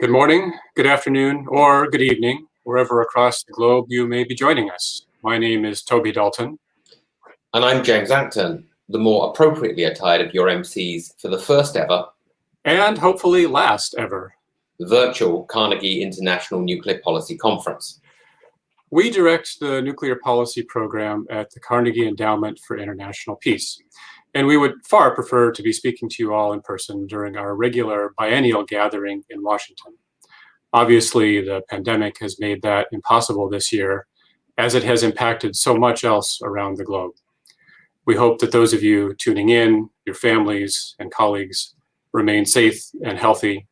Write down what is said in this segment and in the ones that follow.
Good morning, good afternoon, or good evening, wherever across the globe you may be joining us. My name is Toby Dalton. And I'm James Acton, the more appropriately attired of your MCs for the first ever, and hopefully last ever, virtual Carnegie International Nuclear Policy Conference. We direct the nuclear policy program at the Carnegie Endowment for International Peace, and we would far prefer to be speaking to you all in person during our regular biennial gathering in Washington. Obviously, the pandemic has made that impossible this year, as it has impacted so much else around the globe. We hope that those of you tuning in, your families and colleagues, remain safe and healthy,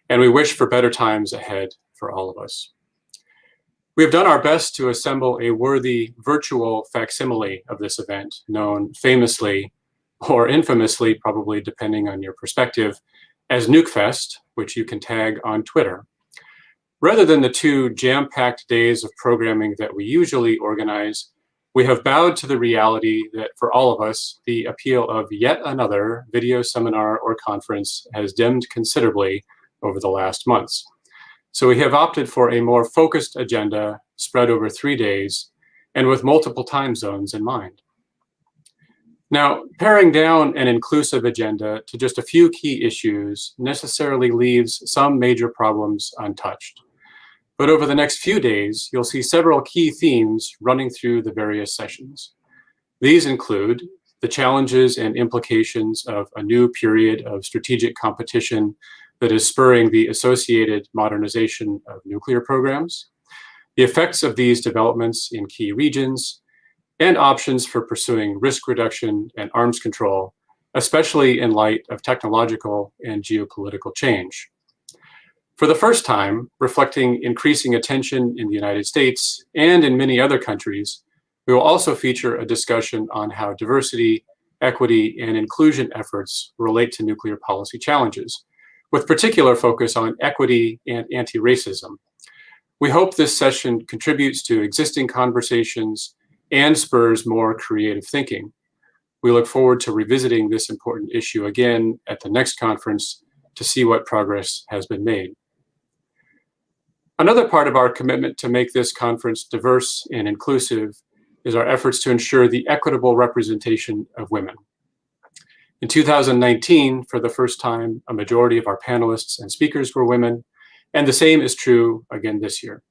and we wish for better times ahead for all of us. We have done our best to assemble a worthy virtual facsimile of this event, known famously or infamously, probably depending on your perspective, as NukeFest, which you can tag on Twitter. Rather than the two jam-packed days of programming that we usually organize, we have bowed to the reality that for all of us, the appeal of yet another video seminar or conference has dimmed considerably over the last months. So we have opted for a more focused agenda spread over 3 days and with multiple time zones in mind. Now, paring down an inclusive agenda to just a few key issues necessarily leaves some major problems untouched. But over the next few days, you'll see several key themes running through the various sessions. These include the challenges and implications of a new period of strategic competition that is spurring the associated modernization of nuclear programs, the effects of these developments in key regions, and options for pursuing risk reduction and arms control, especially in light of technological and geopolitical change. For the first time, reflecting increasing attention in the United States and in many other countries, we will also feature a discussion on how diversity, equity, and inclusion efforts relate to nuclear policy challenges, with particular focus on equity and anti-racism. We hope this session contributes to existing conversations and spurs more creative thinking. We look forward to revisiting this important issue again at the next conference to see what progress has been made. Another part of our commitment to make this conference diverse and inclusive is our efforts to ensure the equitable representation of women. In 2019, for the first time, a majority of our panelists and speakers were women, and the same is true again this year.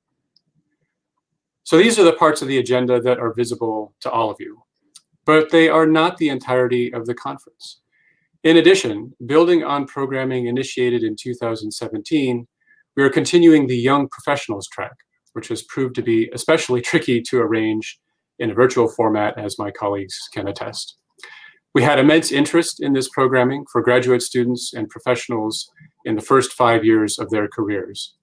So these are the parts of the agenda that are visible to all of you, but they are not the entirety of the conference. In addition, building on programming initiated in 2017, we are continuing the Young Professionals track, which has proved to be especially tricky to arrange in a virtual format, as my colleagues can attest. We had immense interest in this programming for graduate students and professionals in the first 5 years of their careers.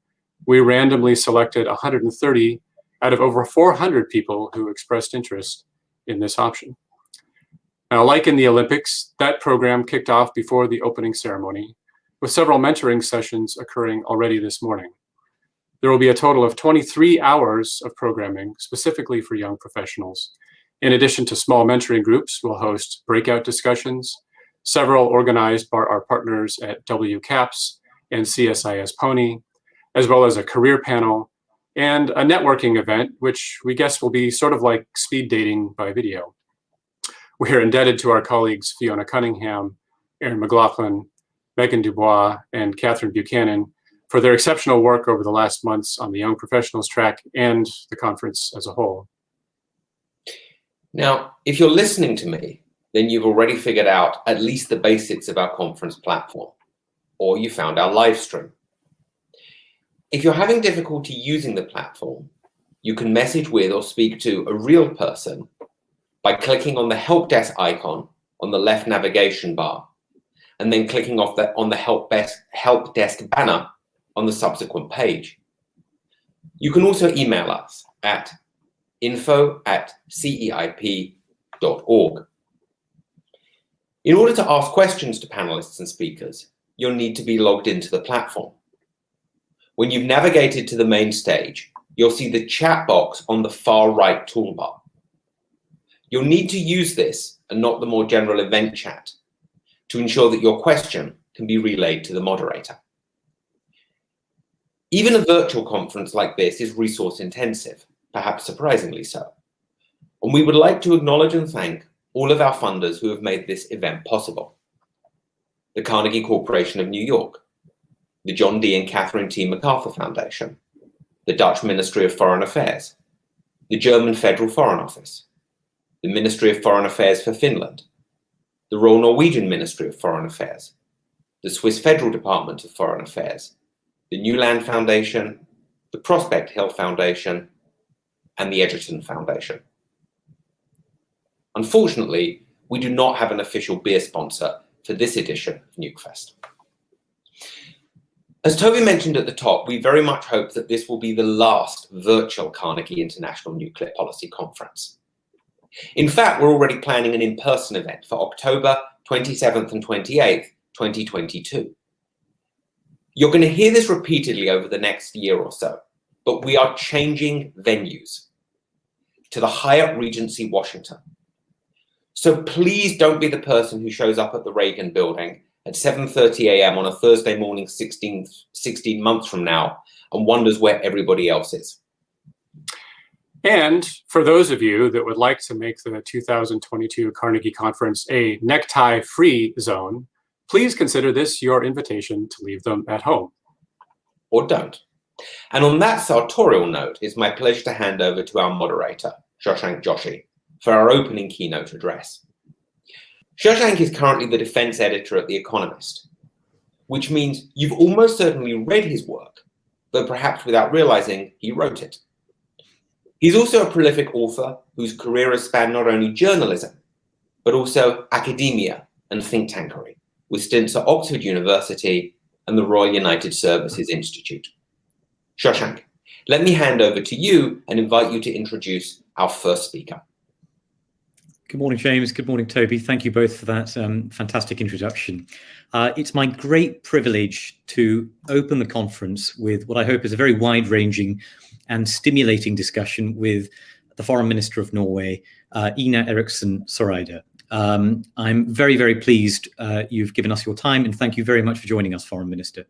We randomly selected 130 out of over 400 people who expressed interest in this option. Now, like in the Olympics, that program kicked off before the opening ceremony, with several mentoring sessions occurring already this morning. There will be a total of 23 hours of programming specifically for young professionals. In addition to small mentoring groups, we'll host breakout discussions, several organized by our partners at WCAPS and CSIS Pony, as well as a career panel and a networking event, which we guess will be sort of like speed dating by video. We are indebted to our colleagues Fiona Cunningham, Erin McLaughlin, Megan Dubois, and Catherine Buchanan for their exceptional work over the last months on the Young Professionals track and the conference as a whole. Now, if you're listening to me, then you've already figured out at least the basics of our conference platform, or you found our live stream. If you're having difficulty using the platform, you can message with or speak to a real person by clicking on the help desk icon on the left navigation bar, and then clicking on the help desk banner on the subsequent page. You can also email us at info@ceip.org. In order to ask questions to panelists and speakers, you'll need to be logged into the platform. When you've navigated to the main stage, you'll see the chat box on the far right toolbar. You'll need to use this and not the more general event chat to ensure that your question can be relayed to the moderator. Even a virtual conference like this is resource intensive, perhaps surprisingly so. And we would like to acknowledge and thank all of our funders who have made this event possible. The Carnegie Corporation of New York, the John D. and Catherine T. MacArthur Foundation, the Dutch Ministry of Foreign Affairs, the German Federal Foreign Office, the Ministry of Foreign Affairs for Finland, the Royal Norwegian Ministry of Foreign Affairs, the Swiss Federal Department of Foreign Affairs, the New Land Foundation, the Prospect Hill Foundation, and the Edgerton Foundation. Unfortunately, we do not have an official beer sponsor for this edition of NukeFest. As Toby mentioned at the top, we very much hope that this will be the last virtual Carnegie International Nuclear Policy Conference. In fact, we're already planning an in-person event for October 27th and 28th, 2022. You're going to hear this repeatedly over the next year or so, but we are changing venues to the Hyatt Regency Washington. So please don't be the person who shows up at the Reagan building at 7:30 a.m. on a Thursday morning 16 months from now and wonders where everybody else is. And for those of you that would like to make the 2022 Carnegie Conference a necktie-free zone, please consider this your invitation to leave them at home. Or don't. And on that sartorial note, it's my pleasure to hand over to our moderator, Shashank Joshi, for our opening keynote address. Shashank is currently the defense editor at The Economist, which means you've almost certainly read his work, though perhaps without realizing he wrote it. He's also a prolific author whose career has spanned not only journalism, but also academia and think tankery, with stints at Oxford University and the Royal United Services Institute. Shashank, let me hand over to you and invite you to introduce our first speaker. Good morning, James. Good morning, Toby. Thank you both for that fantastic introduction. It's my great privilege to open the conference with what I hope is a very wide-ranging and stimulating discussion with the Foreign Minister of Norway, Ine Eriksen Søreide. I'm very, very pleased you've given us your time, and thank you very much for joining us, Foreign Minister.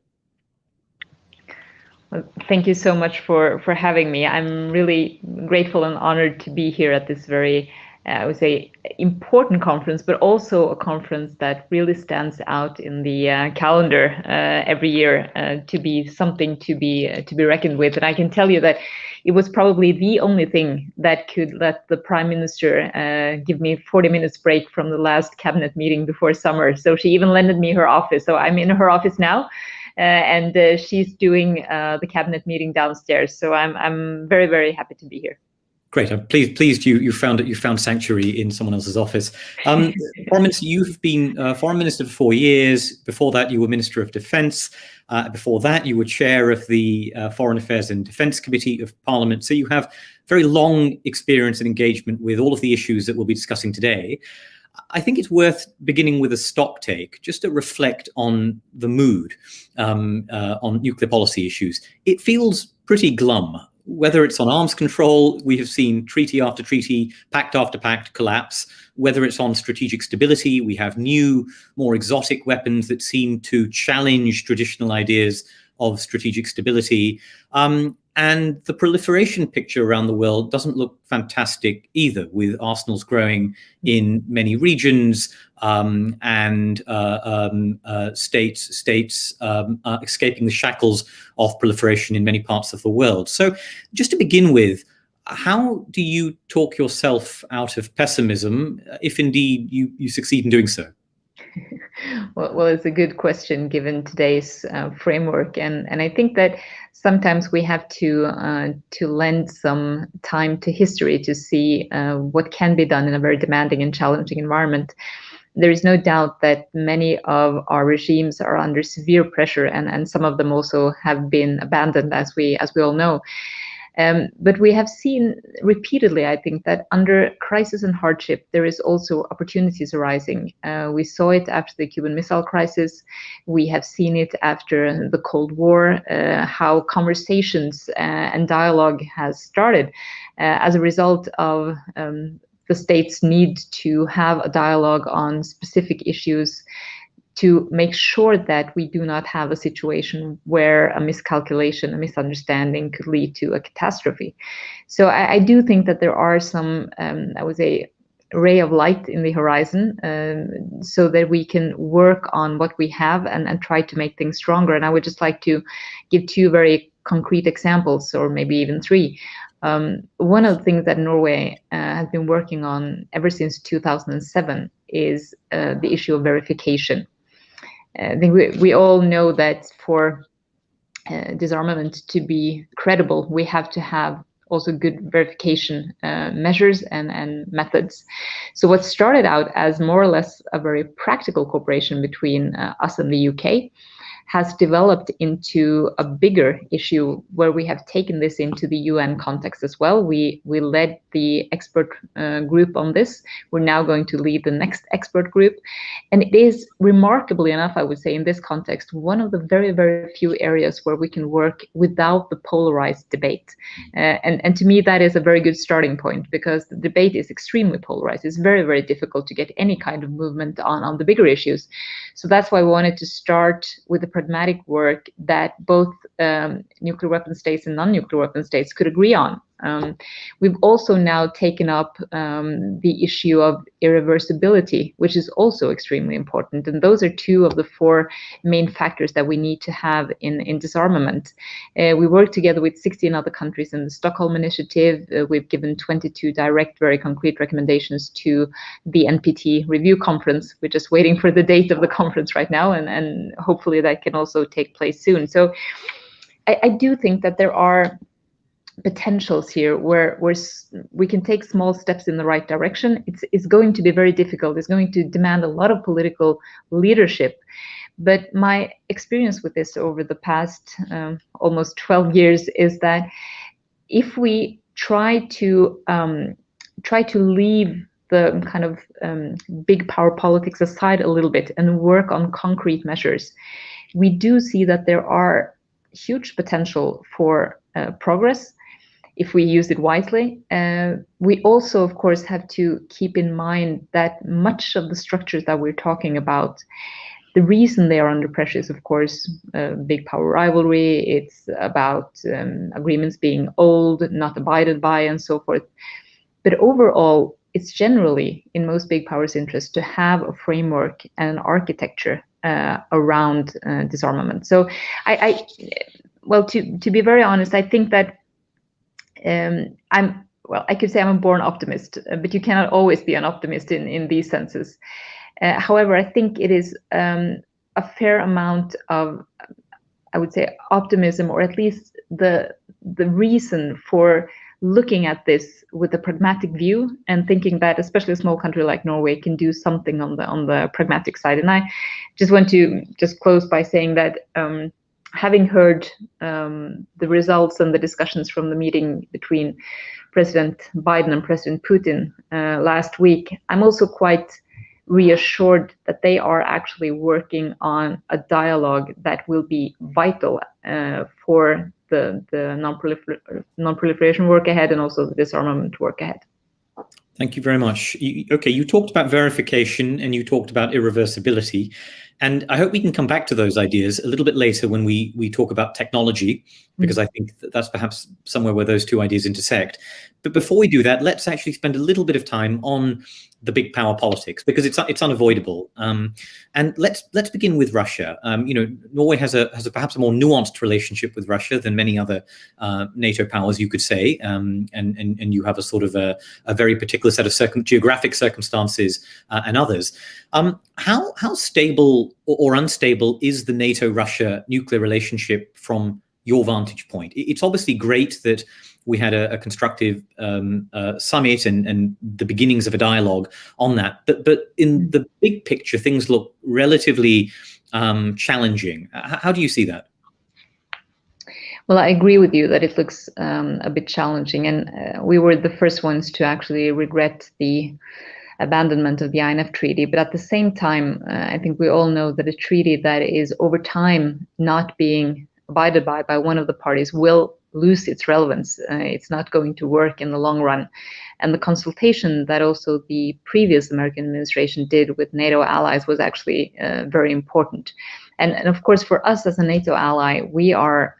Well, thank you so much for having me. I'm really grateful and honored to be here at this very, I would say, important conference, but also a conference that really stands out in the calendar every year to be something to be reckoned with. And I can tell you that it was probably the only thing that could let the Prime Minister give me 40 minutes break from the last cabinet meeting before summer. So she even lended me her office. So I'm in her office now. And she's doing the cabinet meeting downstairs. So I'm very, very happy to be here. Great. I'm pleased you found sanctuary in someone else's office. Foreign Minister, you've been Foreign Minister for 4 years. Before that, you were Minister of Defence. Before that, you were Chair of the Foreign Affairs and Defence Committee of Parliament. So you have very long experience and engagement with all of the issues that we'll be discussing today. I think it's worth beginning with a stock take, just to reflect on the mood on nuclear policy issues. It feels pretty glum. Whether it's on arms control, we have seen treaty after treaty, pact after pact collapse. Whether it's on strategic stability, we have new, more exotic weapons that seem to challenge traditional ideas of strategic stability. And the proliferation picture around the world doesn't look fantastic either, with arsenals growing in many regions and states escaping the shackles of proliferation in many parts of the world. So just to begin with, how do you talk yourself out of pessimism, if indeed you succeed in doing so? Well, it's a good question given today's framework, and I think that sometimes we have to lend some time to history to see what can be done in a very demanding and challenging environment. There is no doubt that many of our regimes are under severe pressure, and some of them also have been abandoned, as we all know. But we have seen repeatedly, I think, that under crisis and hardship, there is also opportunities arising. We saw it after the Cuban Missile Crisis. We have seen it after the Cold War, how conversations and dialogue has started as a result of the states' need to have a dialogue on specific issues to make sure that we do not have a situation where a miscalculation, a misunderstanding could lead to a catastrophe. So I do think that there are some, I would say, ray of light in the horizon, so that we can work on what we have and try to make things stronger. And I would just like to give 2 very concrete examples, or maybe even 3. One of the things that Norway has been working on ever since 2007 is the issue of verification. I think we all know that for disarmament to be credible, we have to have also good verification measures and methods. So what started out as more or less a very practical cooperation between us and the UK has developed into a bigger issue where we have taken this into the UN context as well. We led the expert group on this. We're now going to lead the next expert group. And it is remarkably enough, I would say, in this context, one of the very, very few areas where we can work without the polarized debate. And to me, that is a very good starting point, because the debate is extremely polarized. It's very, very difficult to get any kind of movement on the bigger issues. So that's why we wanted to start with the pragmatic work that both nuclear weapon states and non-nuclear weapon states could agree on. We've also now taken up the issue of irreversibility, which is also extremely important. And those are 2 of the 4 main factors that we need to have in disarmament. We work together with 16 other countries in the Stockholm Initiative. We've given 22 direct, very concrete recommendations to the NPT review conference. We're just waiting for the date of the conference right now, and hopefully that can also take place soon. So I do think that there are potentials here where we can take small steps in the right direction. It's going to be very difficult. It's going to demand a lot of political leadership. But my experience with this over the past almost 12 years is that if we try to leave the kind of big power politics aside a little bit and work on concrete measures, we do see that there are huge potential for progress if we use it wisely. We also, of course, have to keep in mind that much of the structures that we're talking about, the reason they are under pressure is, of course, big power rivalry. It's about agreements being old, not abided by, and so forth. But overall, it's generally in most big powers' interest to have a framework and an architecture around disarmament. So to be very honest, I think that I could say I'm a born optimist, but you cannot always be an optimist in these senses. However, I think it is a fair amount of, I would say, optimism, or at least the reason for looking at this with a pragmatic view and thinking that especially a small country like Norway can do something on the pragmatic side. And I just want to close by saying that having heard the results and the discussions from the meeting between President Biden and President Putin last week, I'm also quite reassured that they are actually working on a dialogue that will be vital for the non-proliferation work ahead and also the disarmament work ahead. Thank you very much. You talked about verification and you talked about irreversibility. And I hope we can come back to those ideas a little bit later when we talk about technology, because I think that's perhaps somewhere where those 2 ideas intersect. But before we do that, let's actually spend a little bit of time on the big power politics, because it's unavoidable. And let's begin with Russia. Norway has perhaps a more nuanced relationship with Russia than many other NATO powers, you could say, and you have a sort of a very particular set of geographic circumstances and others. How stable or unstable is the NATO-Russia nuclear relationship from your vantage point? It's obviously great that we had a constructive summit and the beginnings of a dialogue on that. But in the big picture, things look relatively challenging. How do you see that? Well, I agree with you that it looks a bit challenging. And we were the first ones to actually regret the abandonment of the INF treaty. But at the same time, I think we all know that a treaty that is over time not being abided by one of the parties will lose its relevance. It's not going to work in the long run. And the consultation that also the previous American administration did with NATO allies was actually very important. And of course, for us as a NATO ally, we are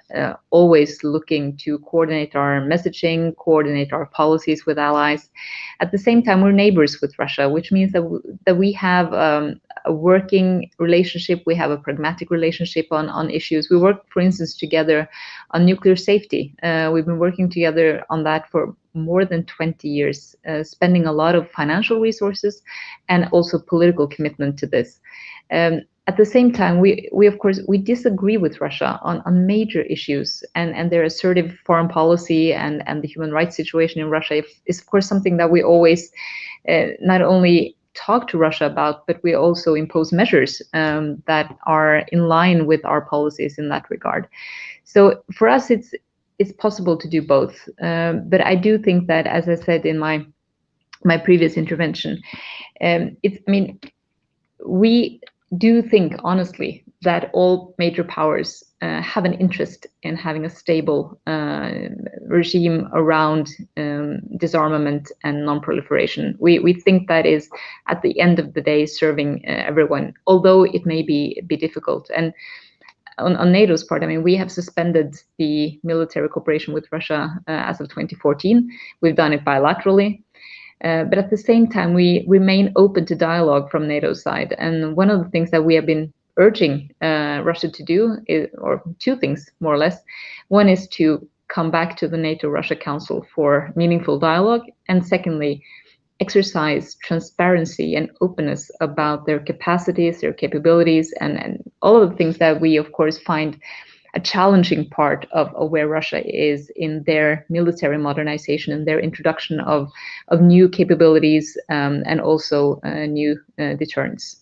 always looking to coordinate our messaging, coordinate our policies with allies. At the same time, we're neighbors with Russia, which means that we have a working relationship. We have a pragmatic relationship on issues. We work, for instance, together on nuclear safety. We've been working together on that for more than 20 years, spending a lot of financial resources and also political commitment to this. At the same time, we of course, we disagree with Russia on major issues, and their assertive foreign policy and the human rights situation in Russia is of course something that we always not only talk to Russia about, but we also impose measures that are in line with our policies in that regard. So for us, it's possible to do both. But I do think that, as I said in my previous intervention, we do think honestly that all major powers have an interest in having a stable regime around disarmament and non-proliferation. We think that is, at the end of the day, serving everyone, although it may be difficult. And on NATO's part, we have suspended the military cooperation with Russia as of 2014. We've done it bilaterally. But at the same time, we remain open to dialogue from NATO's side. And one of the things that we have been urging Russia to do or two things, more or less. One is to come back to the NATO-Russia Council for meaningful dialogue. And secondly, exercise transparency and openness about their capacities, their capabilities, and all of the things that we, of course, find a challenging part of where Russia is in their military modernization and their introduction of new capabilities and also new deterrents.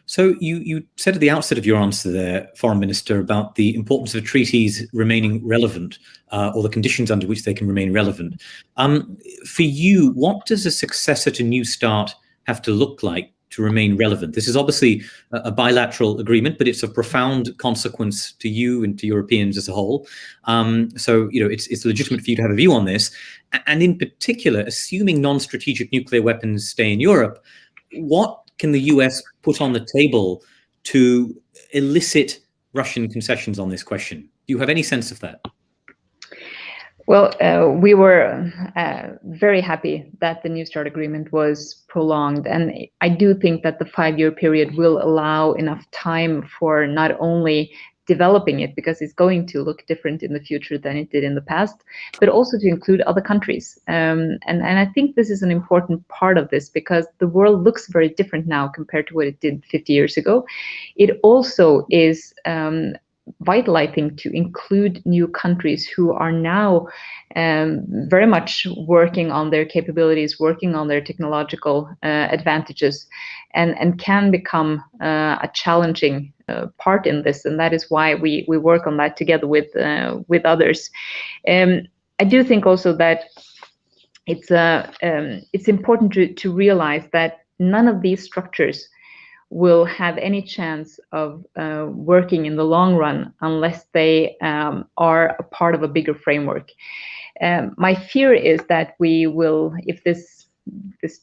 So you said at the outset of your answer there, Foreign Minister, about the importance of treaties remaining relevant or the conditions under which they can remain relevant. For you, what does a successor to New START have to look like to remain relevant? This is obviously a bilateral agreement, but it's of profound consequence to you and to Europeans as a whole. So, it's legitimate for you to have a view on this. And in particular, assuming non-strategic nuclear weapons stay in Europe, what can the US put on the table to elicit Russian concessions on this question? Do you have any sense of that? Well, we were very happy that the New START agreement was prolonged. And I do think that the 5-year period will allow enough time for not only developing it, because it's going to look different in the future than it did in the past, but also to include other countries. And I think this is an important part of this, because the world looks very different now compared to what it did 50 years ago. It also is vital, I think, to include new countries who are now very much working on their capabilities, working on their technological advantages, and can become a challenging part in this. And that is why we work on that together with others. I do think also that it's important to realize that none of these structures will have any chance of working in the long run unless they are a part of a bigger framework. My fear is that we will, if this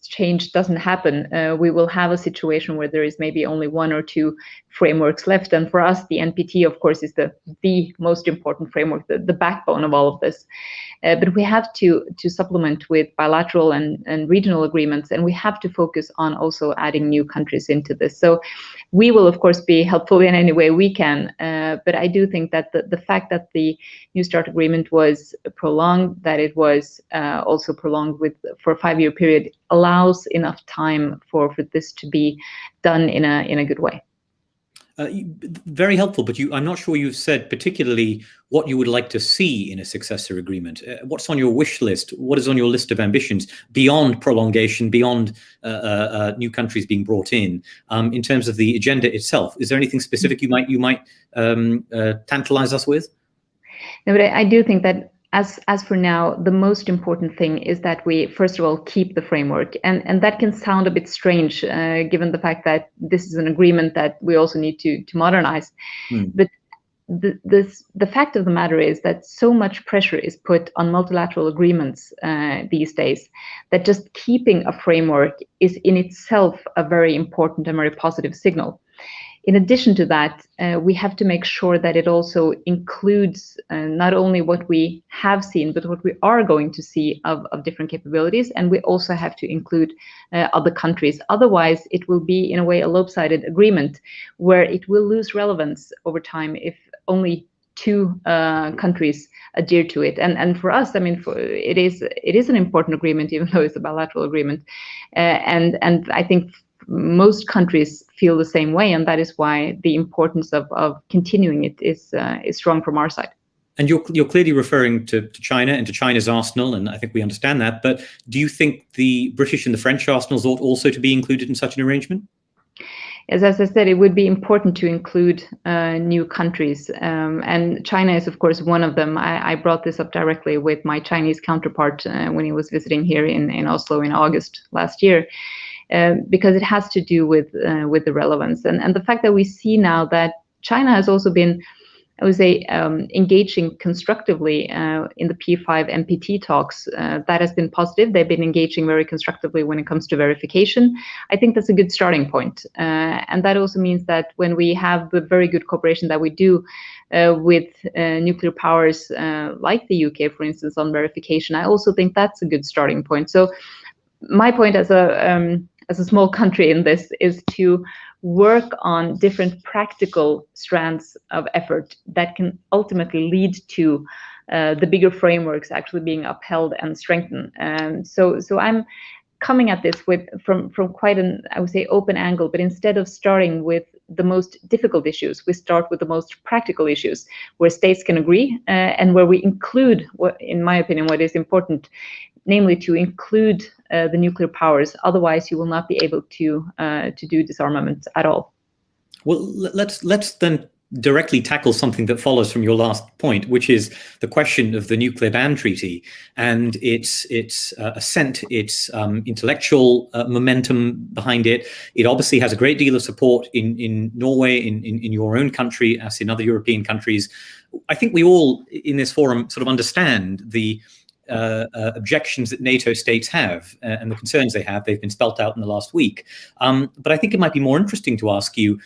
change doesn't happen, we will have a situation where there is maybe only 1 or 2 frameworks left. And for us, the NPT, of course, is the most important framework, the backbone of all of this. But we have to supplement with bilateral and regional agreements, and we have to focus on also adding new countries into this. So we will, of course, be helpful in any way we can. But I do think that the fact that the New START agreement was prolonged, that it was also prolonged for a 5-year period, allows enough time for this to be done in a good way. Very helpful, but I'm not sure you've said particularly what you would like to see in a successor agreement. What's on your wish list? What is on your list of ambitions beyond prolongation, beyond new countries being brought in terms of the agenda itself? Is there anything specific you might tantalize us with? No, but I do think that as for now, the most important thing is that we, first of all, keep the framework. And that can sound a bit strange, given the fact that this is an agreement that we also need to modernize. But the fact of the matter is that so much pressure is put on multilateral agreements these days that just keeping a framework is in itself a very important and very positive signal. In addition to that, we have to make sure that it also includes not only what we have seen, but what we are going to see of different capabilities. And we also have to include other countries. Otherwise, it will be, in a way, a lopsided agreement where it will lose relevance over time if only two countries adhere to it. And for us, I mean, it is an important agreement, even though it's a bilateral agreement. And I think most countries feel the same way, and that is why the importance of continuing it is strong from our side. And you're clearly referring to China and to China's arsenal, and I think we understand that. But do you think the British and the French arsenals ought also to be included in such an arrangement? As I said, it would be important to include new countries, and China is, of course, one of them. I brought this up directly with my Chinese counterpart when he was visiting here in Oslo in August last year. Because it has to do with the relevance and the fact that we see now that China has also been, I would say, engaging constructively in the P5 NPT talks. That has been positive. They've been engaging very constructively when it comes to verification. I think that's a good starting point. And that also means that when we have the very good cooperation that we do with nuclear powers like the UK, for instance, on verification, I also think that's a good starting point. So my point as a small country in this is to work on different practical strands of effort that can ultimately lead to the bigger frameworks actually being upheld and strengthened. So I'm coming at this from quite an, I would say, open angle, but instead of starting with the most difficult issues, we start with the most practical issues where states can agree and where we include, what, in my opinion, what is important, namely to include the nuclear powers. Otherwise, you will not be able to do disarmament at all. Well, let's then directly tackle something that follows from your last point, which is the question of the nuclear ban treaty and its ascent, its intellectual momentum behind it. It obviously has a great deal of support in Norway, in your own country, as in other European countries. I think we all in this forum sort of understand the objections that NATO states have and the concerns they have. They've been spelt out in the last week. But I think it might be more interesting to ask you,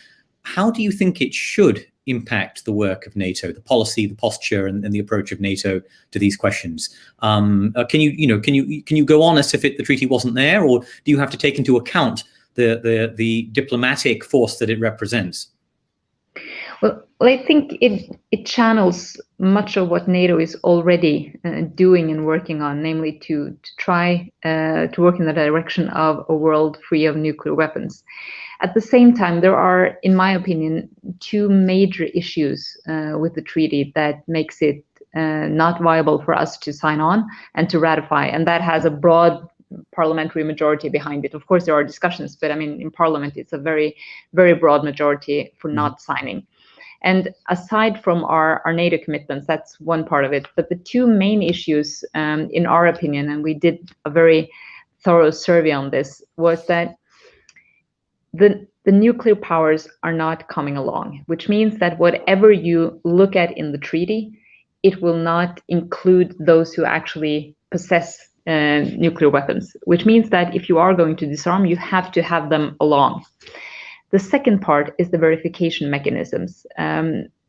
how do you think it should impact the work of NATO, the policy, the posture, and the approach of NATO to these questions? Can you go on as if the treaty wasn't there, or do you have to take into account the diplomatic force that it represents? Well, I think it channels much of what NATO is already doing and working on, namely to try to work in the direction of a world free of nuclear weapons. At the same time, there are, in my opinion, two major issues with the treaty that makes it not viable for us to sign on and to ratify, and that has a broad parliamentary majority behind it. Of course, there are discussions, but I mean, in Parliament, it's a very, very broad majority for not signing. And aside from our NATO commitments, that's one part of it. But the two main issues, in our opinion, and we did a very thorough survey on this, was that the nuclear powers are not coming along, which means that whatever you look at in the treaty, it will not include those who actually possess nuclear weapons, which means that if you are going to disarm, you have to have them along. The second part is the verification mechanisms.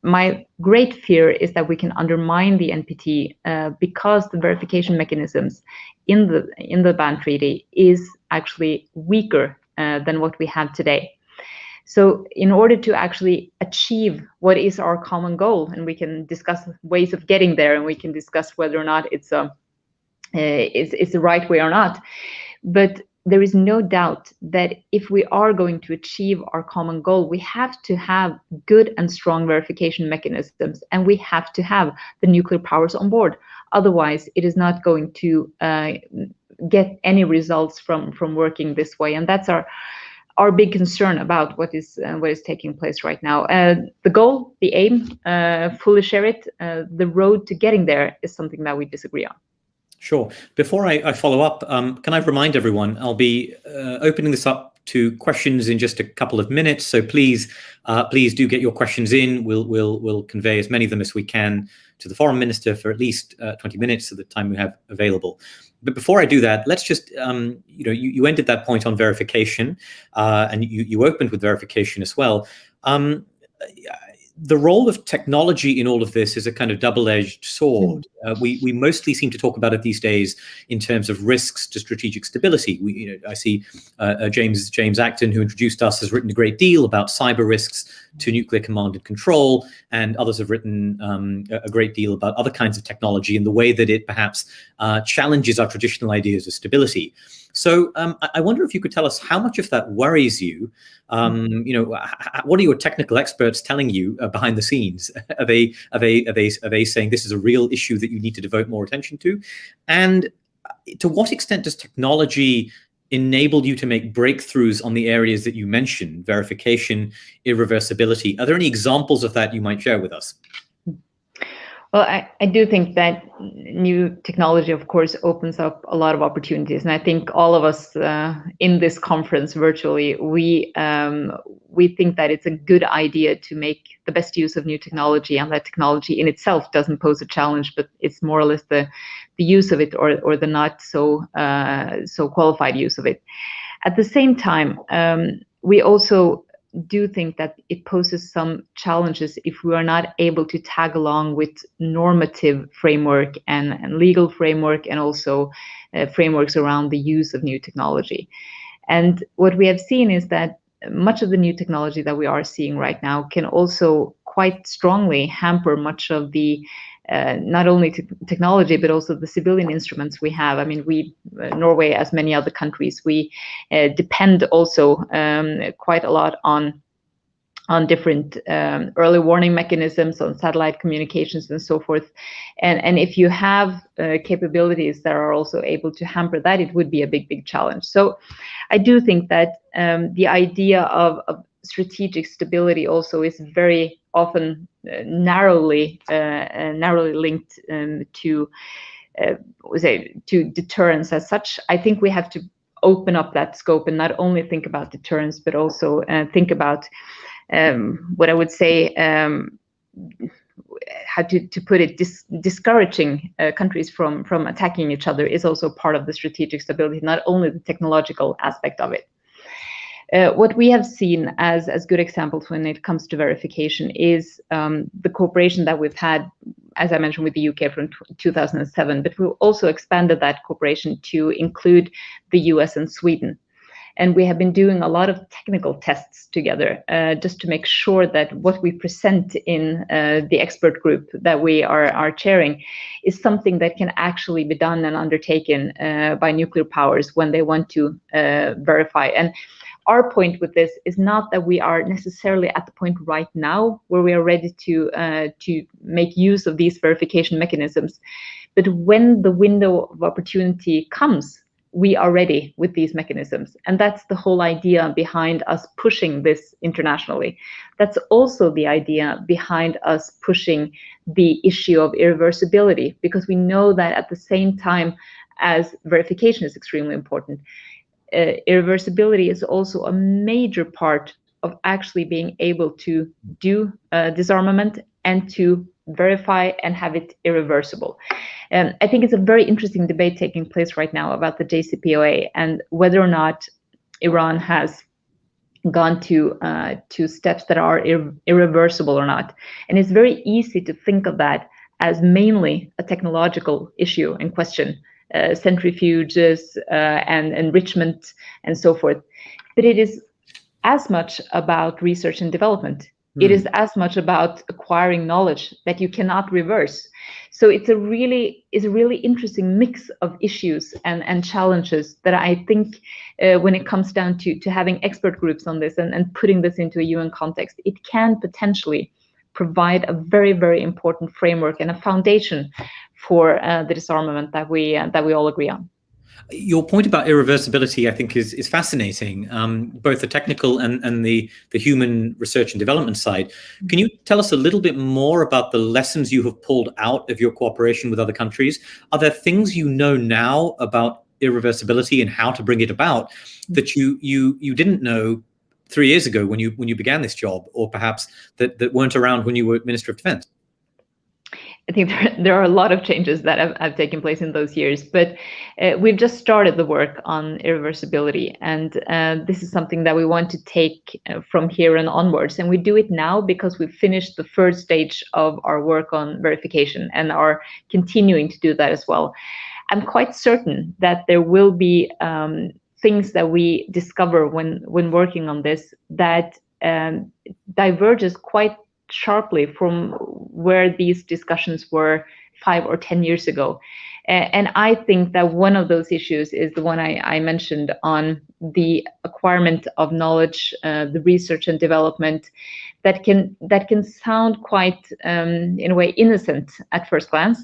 My great fear is that we can undermine the NPT because the verification mechanisms in the ban treaty is actually weaker than what we have today. So in order to actually achieve what is our common goal, and we can discuss ways of getting there, and we can discuss whether or not it's the right way or not, but there is no doubt that if we are going to achieve our common goal, we have to have good and strong verification mechanisms, and we have to have the nuclear powers on board. Otherwise, it is not going to get any results from working this way, and that's our big concern about what is taking place right now. The goal, the aim, fully share it. The road to getting there is something that we disagree on. Sure. Before I follow up, can I remind everyone, I'll be opening this up to questions in just a couple of minutes. So please do get your questions in. We'll convey as many of them as we can to the Foreign Minister for at least 20 minutes of the time we have available. But before I do that, let's just, you ended that point on verification, and you opened with verification as well. The role of technology in all of this is a kind of double-edged sword. We mostly seem to talk about it these days in terms of risks to strategic stability. I see James Acton, who introduced us, has written a great deal about cyber risks to nuclear command and control, and others have written a great deal about other kinds of technology and the way that it perhaps challenges our traditional ideas of stability. So I wonder if you could tell us how much of that worries you. What are your technical experts telling you behind the scenes? Are they saying this is a real issue that you need to devote more attention to? And to what extent does technology enable you to make breakthroughs on the areas that you mentioned, verification, irreversibility? Are there any examples of that you might share with us? Well, I do think that new technology, of course, opens up a lot of opportunities. And I think all of us in this conference virtually, we think that it's a good idea to make the best use of new technology, and that technology in itself doesn't pose a challenge, but it's more or less the use of it or the not so qualified use of it. At the same time, we also do think that it poses some challenges if we are not able to tag along with normative framework and legal framework, and also frameworks around the use of new technology. And what we have seen is that much of the new technology that we are seeing right now can also quite strongly hamper much of the not only technology, but also the civilian instruments we have. I mean, Norway, as many other countries, we depend also quite a lot on different early warning mechanisms, on satellite communications and so forth. And if you have capabilities that are also able to hamper that, it would be a big challenge. So I do think that the idea of strategic stability also is very often narrowly linked to deterrence as such. I think we have to open up that scope and not only think about deterrence, but also think about what I would say, how to put it, discouraging countries from attacking each other is also part of the strategic stability, not only the technological aspect of it. What we have seen as good examples when it comes to verification is the cooperation that we've had, as I mentioned, with the UK from 2007, but we've also expanded that cooperation to include the US and Sweden. And we have been doing a lot of technical tests together just to make sure that what we present in the expert group that we are chairing is something that can actually be done and undertaken by nuclear powers when they want to verify. And our point with this is not that we are necessarily at the point right now where we are ready to make use of these verification mechanisms, but when the window of opportunity comes, we are ready with these mechanisms. And that's the whole idea behind us pushing this internationally. That's also the idea behind us pushing the issue of irreversibility, because we know that at the same time as verification is extremely important, irreversibility is also a major part of actually being able to do disarmament and to verify and have it irreversible. I think it's a very interesting debate taking place right now about the JCPOA and whether or not Iran has gone to steps that are irreversible or not. And it's very easy to think of that as mainly a technological issue in question, centrifuges and enrichment and so forth. But it is as much about research and development. It is as much about acquiring knowledge that you cannot reverse. So it's a really interesting mix of issues and challenges that I think when it comes down to having expert groups on this and putting this into a UN context, it can potentially provide a very, very important framework and a foundation for the disarmament that we all agree on. Your point about irreversibility, I think, is fascinating, both the technical and the human research and development side. Can you tell us a little bit more about the lessons you have pulled out of your cooperation with other countries? Are there things you know now about irreversibility and how to bring it about that you didn't know 3 years ago when you began this job, or perhaps that weren't around when you were Minister of Defense? I think there are a lot of changes that have taken place in those years, but we've just started the work on irreversibility, and this is something that we want to take from here and onwards. And we do it now because we've finished the first stage of our work on verification and are continuing to do that as well. I'm quite certain that there will be things that we discover when working on this that diverges quite sharply from where these discussions were 5 or 10 years ago. And I think that one of those issues is the one I mentioned on the acquirement of knowledge, the research and development that can sound quite, in a way, innocent at first glance,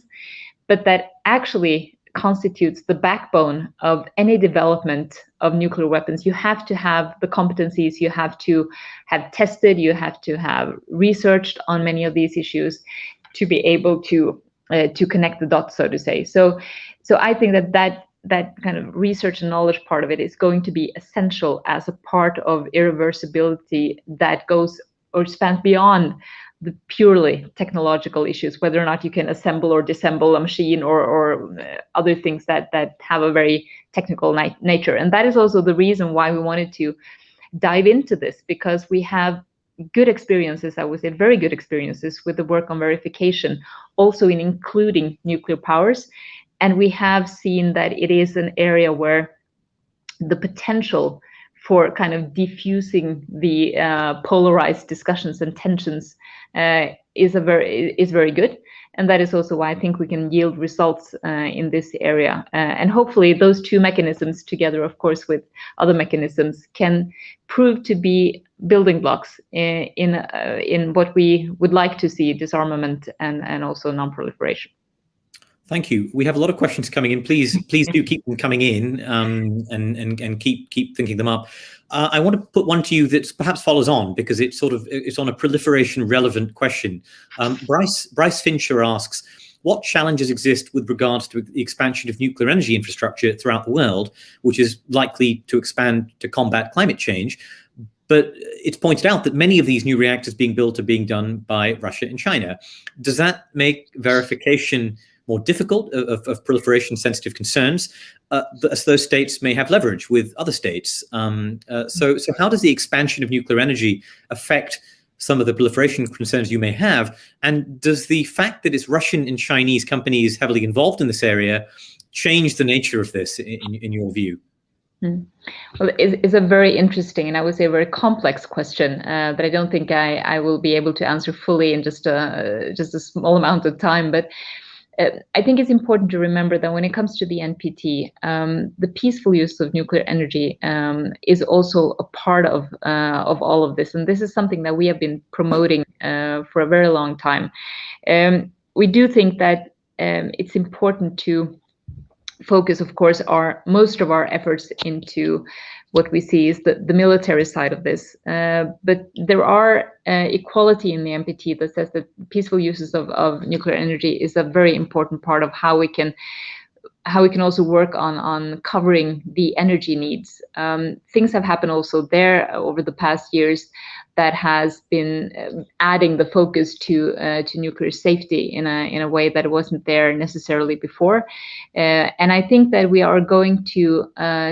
but that actually constitutes the backbone of any development of nuclear weapons. You have to have the competencies, you have to have tested, you have to have researched on many of these issues to be able to connect the dots, so to say. So I think that kind of research and knowledge part of it is going to be essential as a part of irreversibility that goes or spans beyond the purely technological issues, whether or not you can assemble or disassemble a machine or other things that have a very technical nature. And that is also the reason why we wanted to dive into this, because we have good experiences, I would say very good experiences, with the work on verification, also in including nuclear powers. And we have seen that it is an area where the potential for kind of diffusing the polarized discussions and tensions is very good, and that is also why I think we can yield results in this area. And hopefully, those two mechanisms, together, of course, with other mechanisms, can prove to be building blocks in what we would like to see: disarmament and also non-proliferation. Thank you. We have a lot of questions coming in. Please do keep them coming in, and keep thinking them up. I want to put one to you that perhaps follows on, because it's on a proliferation relevant question. Bryce Fincher asks, what challenges exist with regards to the expansion of nuclear energy infrastructure throughout the world, which is likely to expand to combat climate change? But it's pointed out that many of these new reactors being built are being done by Russia and China. Does that make verification more difficult of proliferation-sensitive concerns, as those states may have leverage with other states? So how does the expansion of nuclear energy affect some of the proliferation concerns you may have? And does the fact that it's Russian and Chinese companies heavily involved in this area change the nature of this, in your view? Well, it's a very interesting, and I would say a very complex question that I don't think I will be able to answer fully in just a small amount of time. But I think it's important to remember that when it comes to the NPT, the peaceful use of nuclear energy is also a part of all of this, and this is something that we have been promoting for a very long time. We do think that it's important to focus, of course, most of our efforts into what we see is the military side of this. But there are equality in the NPT that says that peaceful uses of nuclear energy is a very important part of how we can also work on covering the energy needs. Things have happened also there over the past years that has been adding the focus to nuclear safety in a way that wasn't there necessarily before. And I think that we are going to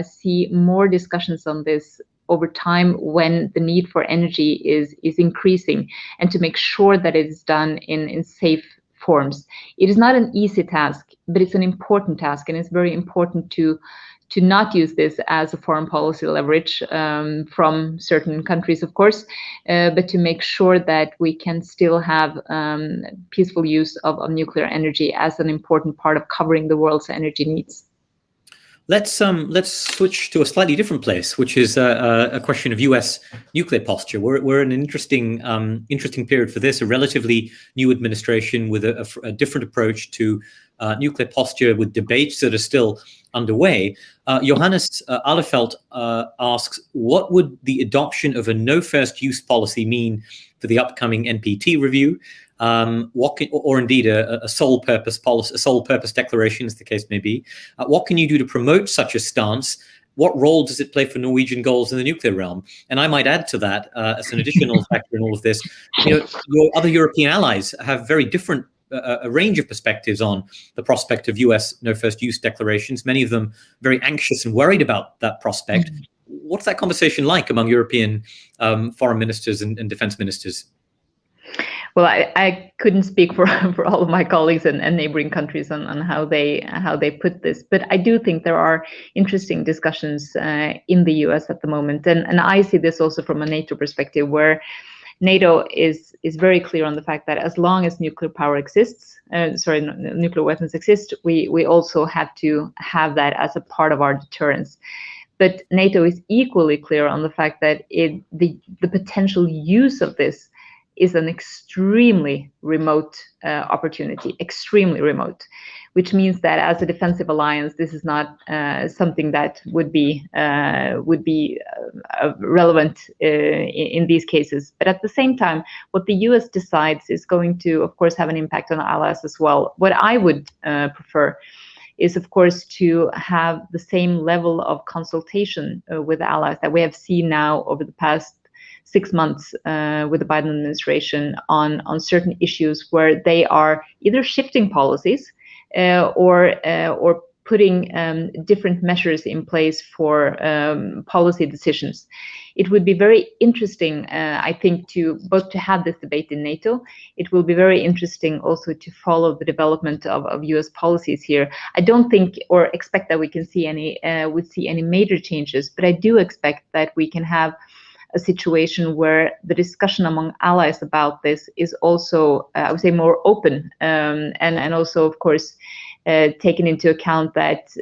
see more discussions on this over time when the need for energy is increasing, and to make sure that it is done in safe forms. It is not an easy task, but it's an important task, and it's very important to not use this as a foreign policy leverage from certain countries, of course, but to make sure that we can still have peaceful use of nuclear energy as an important part of covering the world's energy needs. Let's switch to a slightly different place, which is a question of U.S. nuclear posture. We're in an interesting period for this, a relatively new administration with a different approach to nuclear posture, with debates that are still underway. Johannes Ahlefeldt asks, what would the adoption of a no first use policy mean for the upcoming NPT review? or indeed a sole purpose policy, a sole purpose declaration, as the case may be. What can you do to promote such a stance? What role does it play for Norwegian goals in the nuclear realm? And I might add to that, as an additional factor in all of this, your other European allies have very different a range of perspectives on the prospect of US no first use declarations, many of them very anxious and worried about that prospect. What's that conversation like among European foreign ministers and defense ministers? Well, I couldn't speak for all of my colleagues and neighboring countries on how they put this, but I do think there are interesting discussions in the US at the moment, and I see this also from a NATO perspective, where NATO is very clear on the fact that as long as nuclear power exists, nuclear weapons exist, we also have to have that as a part of our deterrence. But NATO is equally clear on the fact that the potential use of this is an extremely remote opportunity, extremely remote, which means that as a defensive alliance, this is not something that would be relevant in these cases. But at the same time, what the US decides is going to, of course, have an impact on allies as well. What I would prefer is, of course, to have the same level of consultation with allies that we have seen now over the past 6 months with the Biden administration on certain issues where they are either shifting policies or putting different measures in place for policy decisions. It would be very interesting, I think, to have this debate in NATO. It will be very interesting also to follow the development of US policies here. I don't think or expect that we can see any major changes, but I do expect that we can have a situation where the discussion among allies about this is also, I would say, more open, and also, of course, taken into account that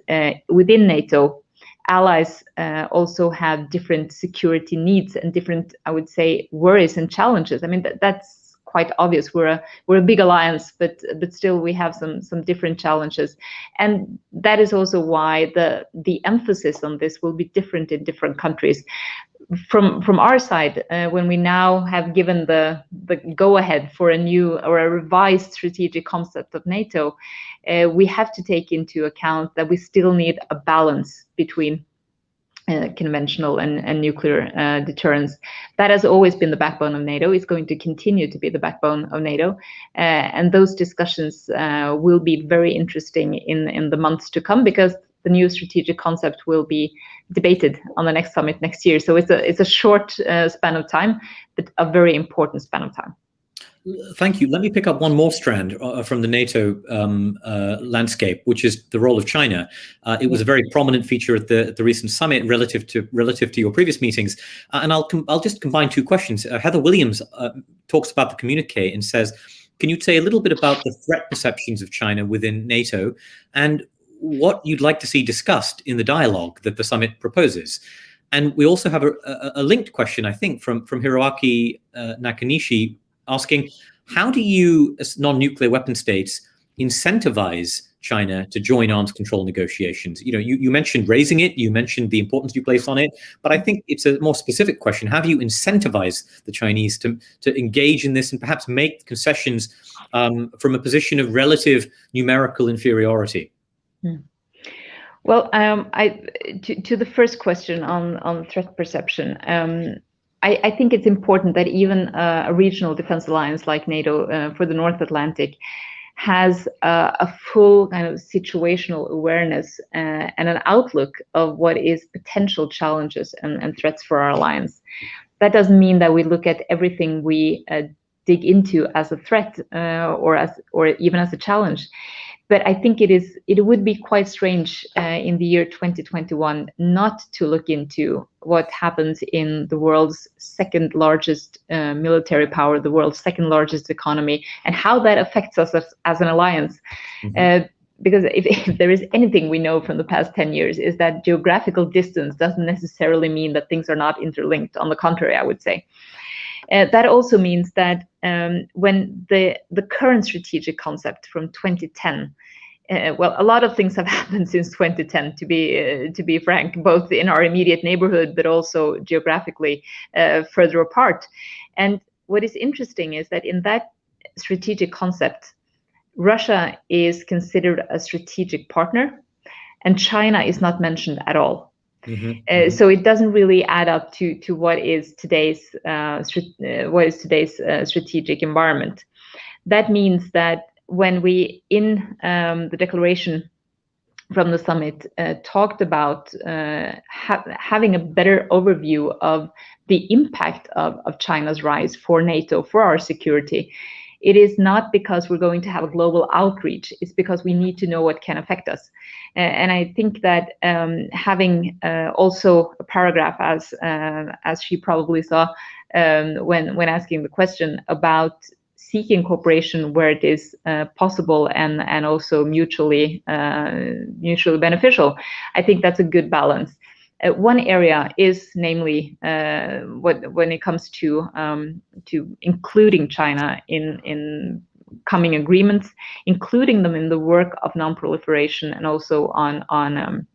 within NATO, allies also have different security needs and different, I would say, worries and challenges. I mean, that's quite obvious. We're a big alliance, but still we have some different challenges, and that is also why the emphasis on this will be different in different countries. From our side, when we now have given the go-ahead for a new or a revised strategic concept of NATO, we have to take into account that we still need a balance between conventional and nuclear deterrence. That has always been the backbone of NATO. It's going to continue to be the backbone of NATO, and those discussions will be very interesting in the months to come, because the new strategic concept will be debated on the next summit next year. So it's a short span of time, but a very important span of time. Thank you. Let me pick up one more strand from the NATO landscape, which is the role of China. It was a very prominent feature at the recent summit relative to your previous meetings. And I'll just combine two questions. Heather Williams talks about the communique and says, can you say a little bit about the threat perceptions of China within NATO and what you'd like to see discussed in the dialogue that the summit proposes? And we also have a linked question, I think, from Hiroaki Nakanishi, asking, how do you, as non-nuclear weapon states, incentivize China to join arms control negotiations? You mentioned raising it, you mentioned the importance you place on it, but I think it's a more specific question. How do you incentivize the Chinese to engage in this and perhaps make concessions from a position of relative numerical inferiority? Well, to the first question on threat perception, I think it's important that even a regional defense alliance like NATO for the North Atlantic has a full kind of situational awareness and an outlook of what is potential challenges and threats for our alliance. That doesn't mean that we look at everything we dig into as a threat or even as a challenge. But I think it would be quite strange in the year 2021 not to look into what happens in the world's second largest military power, the world's second largest economy, and how that affects us as an alliance. Mm-hmm. Because if there is anything we know from the past 10 years is that geographical distance doesn't necessarily mean that things are not interlinked. On the contrary, I would say. That also means that when the current strategic concept from 2010, well, a lot of things have happened since 2010, to be frank, both in our immediate neighborhood, but also geographically further apart. And what is interesting is that in that strategic concept, Russia is considered a strategic partner, and China is not mentioned at all. So it doesn't really add up to what is today's strategic environment. That means that when we in the declaration from the summit talked about having a better overview of the impact of China's rise for NATO, for our security, it is not because we're going to have a global outreach. It's because we need to know what can affect us. And I think that having also a paragraph, as she probably saw when asking the question, about seeking cooperation where it is possible and also mutually beneficial, I think that's a good balance. One area is namely when it comes to including China in coming agreements, including them in the work of non-proliferation and also on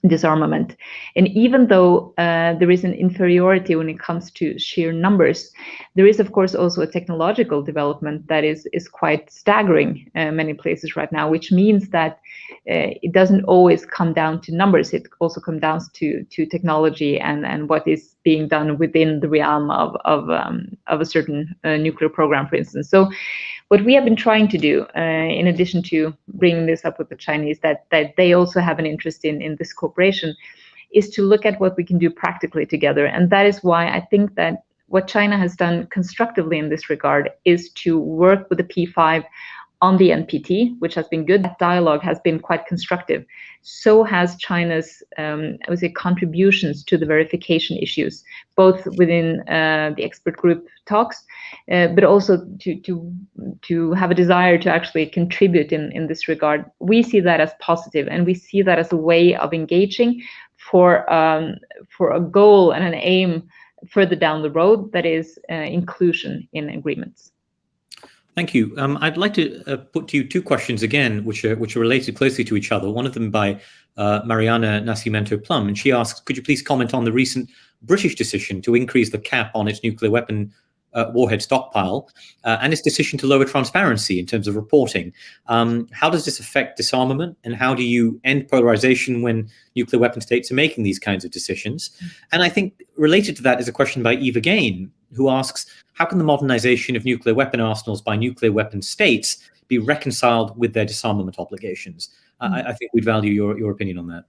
disarmament. And even though there is an inferiority when it comes to sheer numbers, there is of course also a technological development that is quite staggering many places right now, which means that it doesn't always come down to numbers. It also comes down to technology and what is being done within the realm of a certain nuclear program, for instance. So what we have been trying to do, in addition to bringing this up with the Chinese, that they also have an interest in this cooperation, is to look at what we can do practically together. And that is why I think that what China has done constructively in this regard is to work with the P5 on the NPT, which has been good. That dialogue has been quite constructive. So has China's, I would say, contributions to the verification issues, both within the expert group talks, but also to have a desire to actually contribute in this regard. We see that as positive, and we see that as a way of engaging for a goal and an aim further down the road, that is inclusion in agreements. Thank you. I'd like to put to you two questions again, which are related closely to each other. One of them by Mariana Nascimento Plum, and she asks, could you please comment on the recent British decision to increase the cap on its nuclear weapon warhead stockpile and its decision to lower transparency in terms of reporting? How does this affect disarmament, and how do you end polarization when nuclear weapon states are making these kinds of decisions? And I think related to that is a question by Eva Gain, who asks, how can the modernization of nuclear weapon arsenals by nuclear weapon states be reconciled with their disarmament obligations? I think we'd value your opinion on that.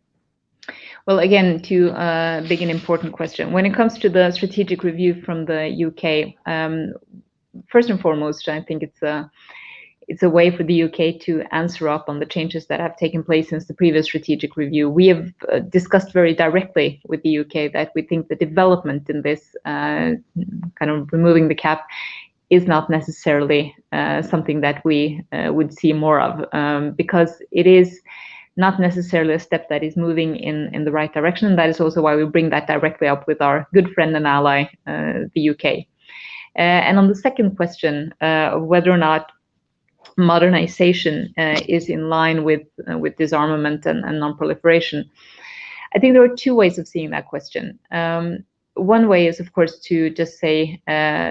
Well, again, to a big and important question. When it comes to the strategic review from the UK, first and foremost, I think it's a way for the UK to answer up on the changes that have taken place since the previous strategic review. We have discussed very directly with the UK that we think the development in this kind of removing the cap is not necessarily something that we would see more of, because it is not necessarily a step that is moving in the right direction. And that is also why we bring that directly up with our good friend and ally, the UK. And on the second question, whether or not modernization is in line with disarmament and non-proliferation, I think there are two ways of seeing that question. One way is, of course, to just say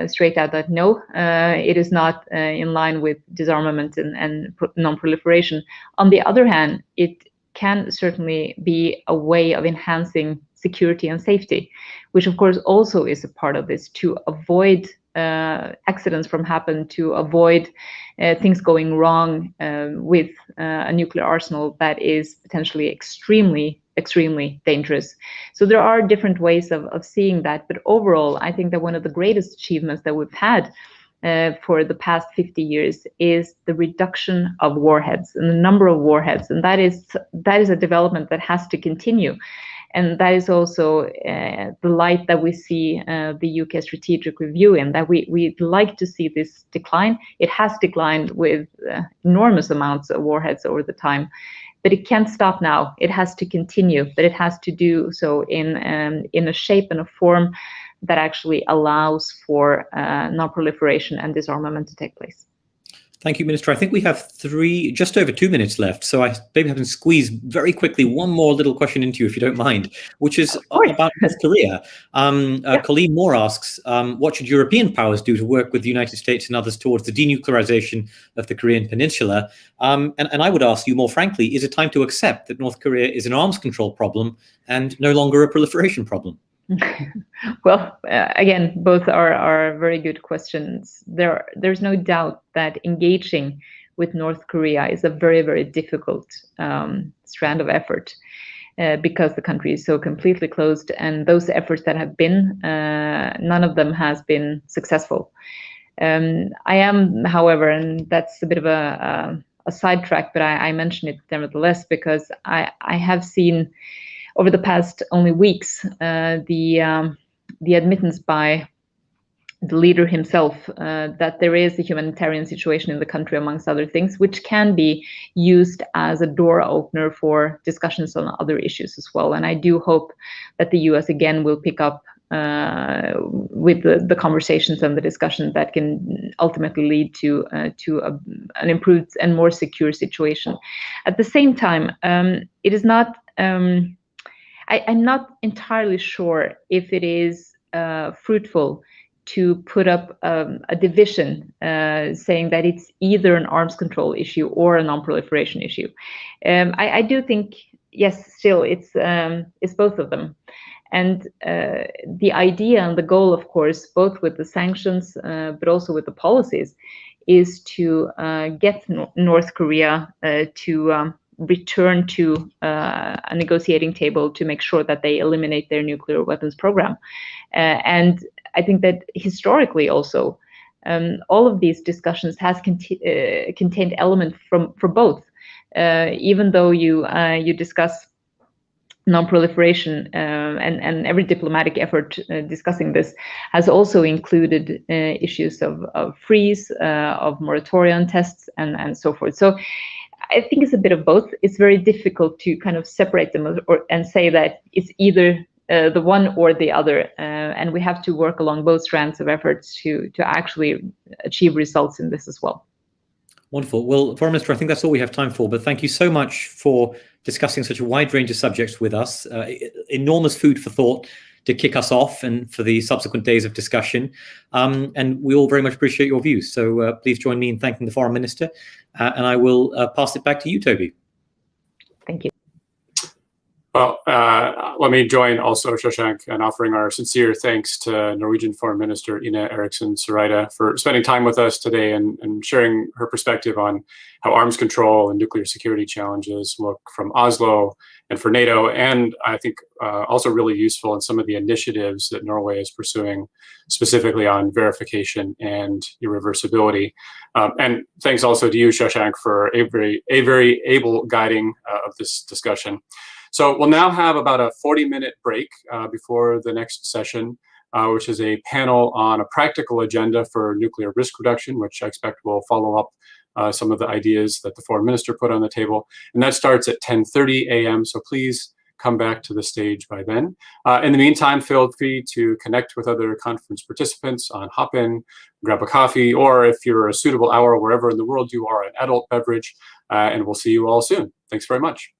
straight out that no, it is not in line with disarmament and non-proliferation. On the other hand, it can certainly be a way of enhancing security and safety, which of course also is a part of this, to avoid accidents from happening, to avoid things going wrong with a nuclear arsenal that is potentially extremely dangerous. So there are different ways of seeing that, but overall, I think that one of the greatest achievements that we've had for the past 50 years is the reduction of warheads and the number of warheads, and that is a development that has to continue. And that is also the light that we see the UK strategic review in, that we'd like to see this decline. It has declined with enormous amounts of warheads over the time, but it can't stop now. It has to continue, but it has to do so in a shape and a form that actually allows for non-proliferation and disarmament to take place. Thank you, Minister. I think we have just over 2 minutes left, so I maybe have to squeeze very quickly one more little question into you, if you don't mind, which is about North Korea. Colleen Moore asks, what should European powers do to work with the United States and others towards the denuclearization of the Korean Peninsula? And I would ask you more frankly, is it time to accept that North Korea is an arms control problem and no longer a proliferation problem? Well, again, both are very good questions. There's no doubt that engaging with North Korea is a very, very difficult strand of effort because the country is so completely closed, and those efforts that have been, none of them has been successful. I am, however, and that's a bit of a sidetrack, but I mention it nevertheless because I have seen over the past only weeks, the admittance by the leader himself that there is a humanitarian situation in the country, amongst other things, which can be used as a door opener for discussions on other issues as well. And I do hope that the US again will pick up with the conversations and the discussion that can ultimately lead to an improved and more secure situation. At the same time, it is not. I'm not entirely sure if it is fruitful to put up a division saying that it's either an arms control issue or a non-proliferation issue. I do think, yes, still it's both of them. And the idea and the goal, of course, both with the sanctions but also with the policies, is to get North Korea to return to a negotiating table to make sure that they eliminate their nuclear weapons program. And I think that historically also, all of these discussions has contained elements for both. Even though you discuss non-proliferation and every diplomatic effort discussing this has also included issues of freeze, of moratorium tests, and so forth. So I think it's a bit of both. It's very difficult to kind of separate them and say that it's either the one or the other, and we have to work along both strands of efforts to actually achieve results in this as well. Wonderful. Well, Foreign Minister, I think that's all we have time for, but thank you so much for discussing such a wide range of subjects with us. Enormous food for thought to kick us off and for the subsequent days of discussion. And we all very much appreciate your views. So please join me in thanking the Foreign Minister. And I will pass it back to you, Toby. Thank you. Well, let me join also, Shashank, in offering our sincere thanks to Norwegian Foreign Minister Ine Eriksen Søreide for spending time with us today and sharing her perspective on how arms control and nuclear security challenges look from Oslo and for NATO, and I think also really useful in some of the initiatives that Norway is pursuing, specifically on verification and irreversibility. And thanks also to you, Shashank, for a very able guiding of this discussion. So we'll now have about a 40-minute break before the next session, which is a panel on a practical agenda for nuclear risk reduction, which I expect will follow up some of the ideas that the Foreign Minister put on the table. And that starts at 10:30 a.m., so please come back to the stage by then. In the meantime, feel free to connect with other conference participants on Hopin, grab a coffee, or if you're a suitable hour wherever in the world you are, an adult beverage, and we'll see you all soon. Thanks very much.